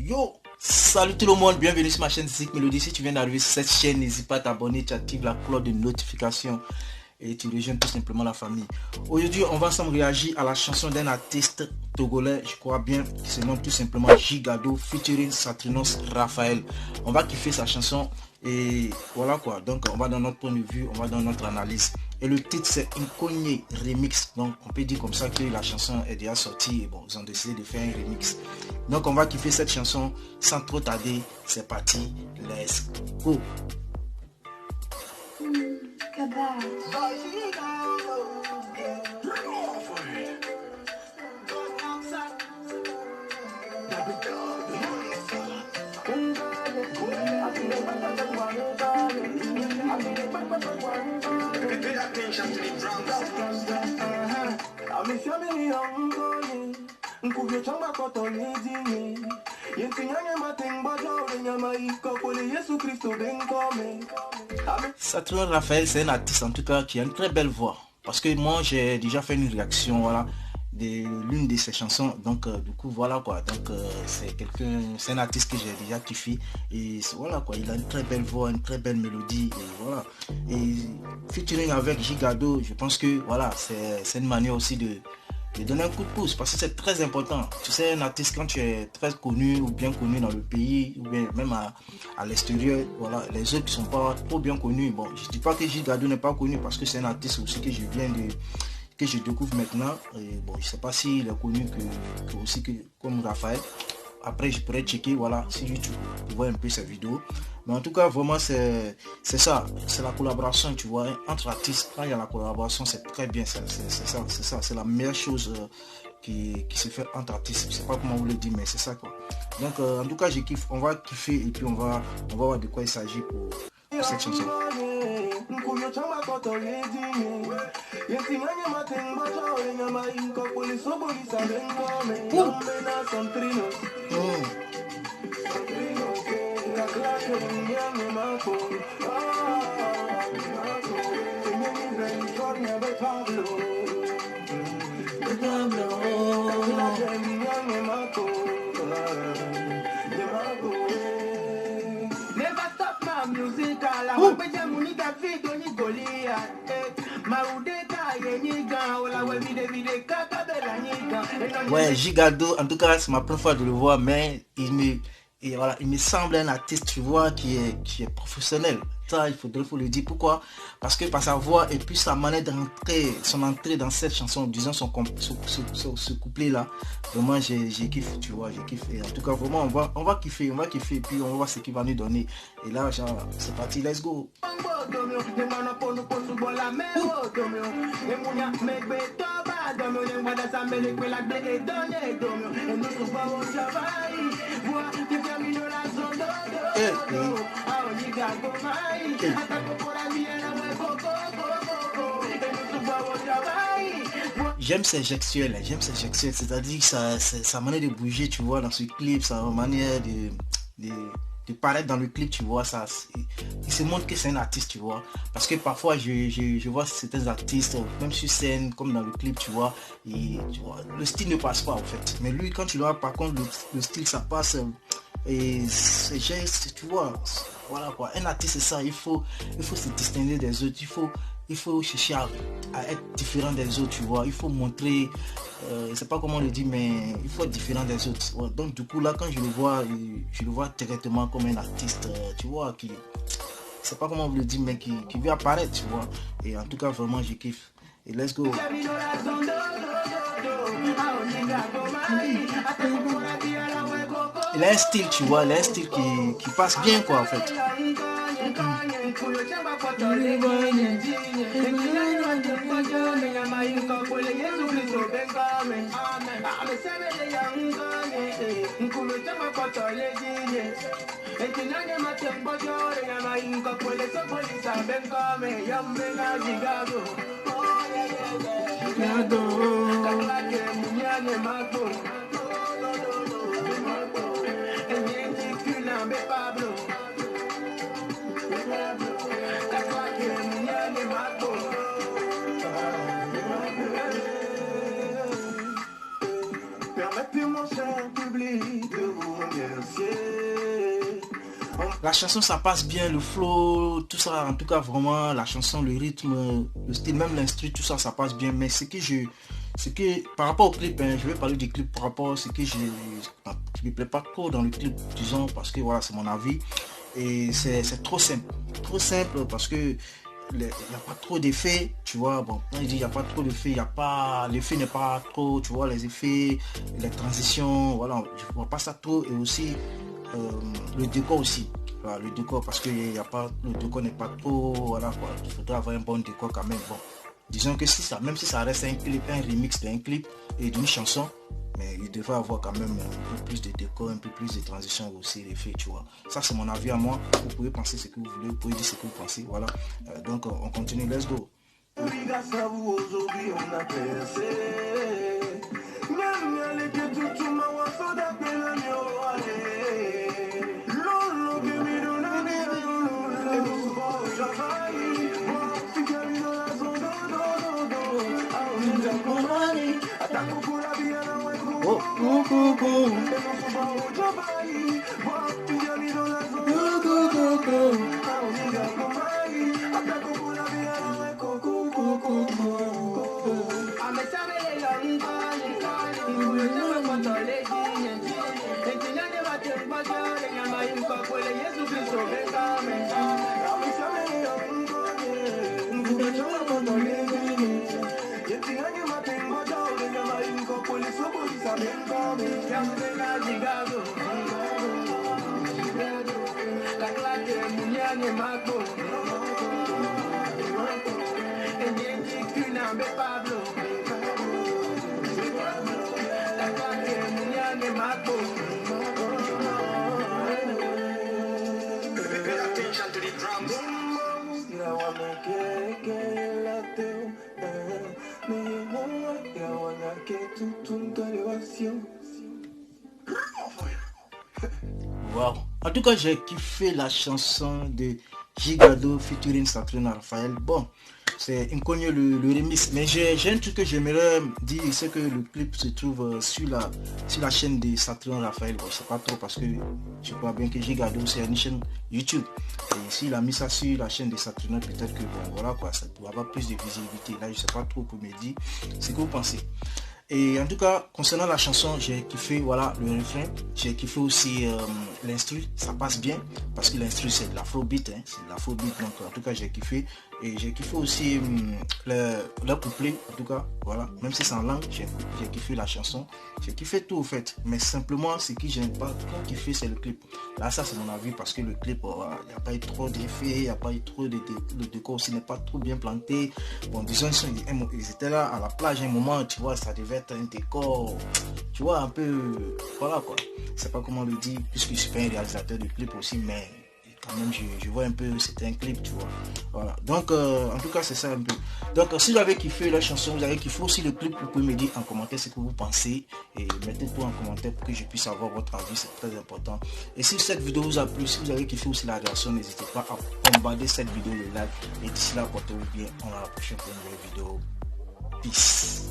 Yo, salut tout le monde, bienvenue sur ma chaîne Zik Melody. Si tu viens d'arriver sur cette chaîne, n'hésite pas à t'abonner, tu actives la cloche de notification et tu rejoins tout simplement la famille. Aujourd'hui, on va ensemble réagir à la chanson d'un artiste togolais, je crois bien, qui se nomme tout simplement Gigado featuring Satrinos Raphaël. On va kiffer sa chanson et voilà quoi. Donc on va dans notre point de vue, on va dans notre analyse. Et le titre c'est Incogne Remix. Donc on peut dire comme ça que la chanson est déjà sortie et bon, ils ont décidé de faire un remix. Donc on va kiffer cette chanson sans trop tarder. C'est parti, let's go. Satrinos Raphaël, c'est un artiste en tout cas qui a une très belle voix. Parce que moi j'ai déjà fait une réaction, voilà, de l'une de ses chansons. Donc du coup voilà quoi. Donc c'est un artiste que j'ai déjà kiffé. Et voilà quoi, il a une très belle voix, une très belle mélodie. Et voilà. Et featuring avec Gigado, je pense que voilà, c'est une manière aussi de donner un coup de pouce parce que c'est très important. Tu sais, un artiste quand tu es très connu ou bien connu dans le pays ou bien même à l'extérieur, voilà, les autres qui sont pas trop bien connus. Bon, je dis pas que Gigado n'est pas connu parce que c'est un artiste aussi que je découvre maintenant. Et bon, je sais pas s'il est connu que aussi que comme Raphaël. Après je pourrais checker, voilà, sur YouTube pour voir un peu ses vidéos. Mais en tout cas vraiment c'est ça, c'est la collaboration, tu vois, hein, entre artistes. Quand il y a la collaboration, c'est très bien, c'est ça, c'est la meilleure chose qui se fait entre artistes. Je sais pas comment vous le dire, mais c'est ça quoi. Donc en tout cas je kiffe, on va kiffer et puis on va voir de quoi il s'agit pour cette chanson. Ouais, Gigado, en tout cas c'est ma première fois de le voir, mais il me semble un artiste, tu vois, qui est professionnel. Ça, il faut le dire. Pourquoi? Parce que par sa voix et puis sa manière d'entrer, son entrée dans cette chanson, disons ce couplet là, vraiment j'ai kiffé, tu vois, j'ai kiffé. En tout cas vraiment on va kiffer et puis on va voir ce qu'il va nous donner. Et là genre c'est parti, let's go. J'aime ses gestuels, c'est-à-dire sa manière de bouger, tu vois, dans ce clip, sa manière de paraître dans le clip, tu vois, ça, il se montre que c'est un artiste, tu vois, parce que parfois je vois certains artistes, même sur scène, comme dans le clip, tu vois, et tu vois, le style ne passe pas en fait, mais lui quand tu le vois, par contre, le style ça passe, et ses gestes, tu vois, voilà quoi, un artiste c'est ça, il faut se distinguer des autres, il faut chercher à être différent des autres, tu vois, il faut montrer, je sais pas comment on le dit, mais il faut être différent des autres. Ouais, donc du coup là quand je le vois directement comme un artiste, tu vois, qui, je sais pas comment on le dit, mais qui veut apparaître, tu vois, et en tout cas vraiment je kiffe. Et let's go. Il a un style, tu vois, il a un style qui passe bien quoi en fait. Permettez mon cher public de vous remercier. La chanson ça passe bien, le flow, tout ça, en tout cas vraiment la chanson, le rythme, le style, même l'instru, tout ça, ça passe bien. Mais par rapport au clip, hein, je vais parler du clip par rapport à ce que je me plaît pas trop dans le clip, disons, parce que voilà, c'est mon avis. Et c'est trop simple parce que il n'y a pas trop d'effets, tu vois. Bon, quand je dis il n'y a pas trop d'effets, l'effet n'est pas trop, tu vois, les effets, les transitions, voilà, je vois pas ça trop. Et aussi le décor aussi, voilà, le décor, parce que le décor n'est pas trop, voilà quoi, il faudrait avoir un bon décor quand même. Bon, disons que même si ça reste un clip, un remix d'un clip et d'une chanson, mais il devrait avoir quand même un peu plus de décor, un peu plus de transition aussi, l'effet, tu vois. Ça c'est mon avis à moi. Vous pouvez penser ce que vous voulez, vous pouvez dire ce que vous pensez, voilà. Donc on continue, let's go. Grâce à vous aujourd'hui on a percé. Même les pieds tout m'a wasso d'appel à Lolo que me donne un et nous pas au travail. Moi, si j'arrive dans la zone ah on nous accompagne. Attaque pour la vie à la et nous pas au travail. Moi, si j'arrive dans la zone ah on nous accompagne. Attaque pour la vie à la Wow. En tout cas, j'ai kiffé la chanson de Gigado featuring Saturne Raphaël. Bon, c'est inconnu le remix, mais j'ai un truc que j'aimerais dire, c'est que le clip se trouve sur la chaîne de Saturne Raphaël. Bon, je sais pas trop parce que je crois bien que Gigado c'est une chaîne YouTube. Et s'il a mis ça sur la chaîne de Saturne, peut-être que bon voilà quoi, ça pourrait avoir plus de visibilité. Là, je sais pas trop pour me dire ce que vous pensez. Et en tout cas, concernant la chanson, j'ai kiffé, voilà, le refrain. J'ai kiffé aussi l'instru, ça passe bien, parce que l'instru c'est de l'afrobeat, hein, c'est de l'afrobeat, donc en tout cas j'ai kiffé. Et j'ai kiffé aussi le couplet, en tout cas, voilà, même si c'est en langue, j'ai kiffé la chanson. J'ai kiffé tout au fait, mais simplement ce que j'aime pas trop kiffer, c'est le clip. Là, ça c'est mon avis, parce que le clip, il n'y a pas eu trop d'effets, il n'y a pas eu trop de le décor aussi n'est pas trop bien planté. Bon, disons, ils étaient là à la plage un moment, tu vois, ça devait être un décor, tu vois, un peu, voilà quoi. Je sais pas comment le dire, puisque je suis pas un réalisateur de clip aussi, mais quand même je vois un peu, c'était un clip, tu vois. Voilà, donc en tout cas c'est ça un peu. Donc si vous avez kiffé la chanson, vous avez kiffé aussi le clip, vous pouvez me dire en commentaire ce que vous pensez et mettez tout en commentaire pour que je puisse avoir votre avis, c'est très important. Et si cette vidéo vous a plu, si vous avez kiffé aussi la réaction, n'hésitez pas à bombarder cette vidéo de like. Et d'ici là, portez-vous bien, on a la prochaine vidéo. Peace.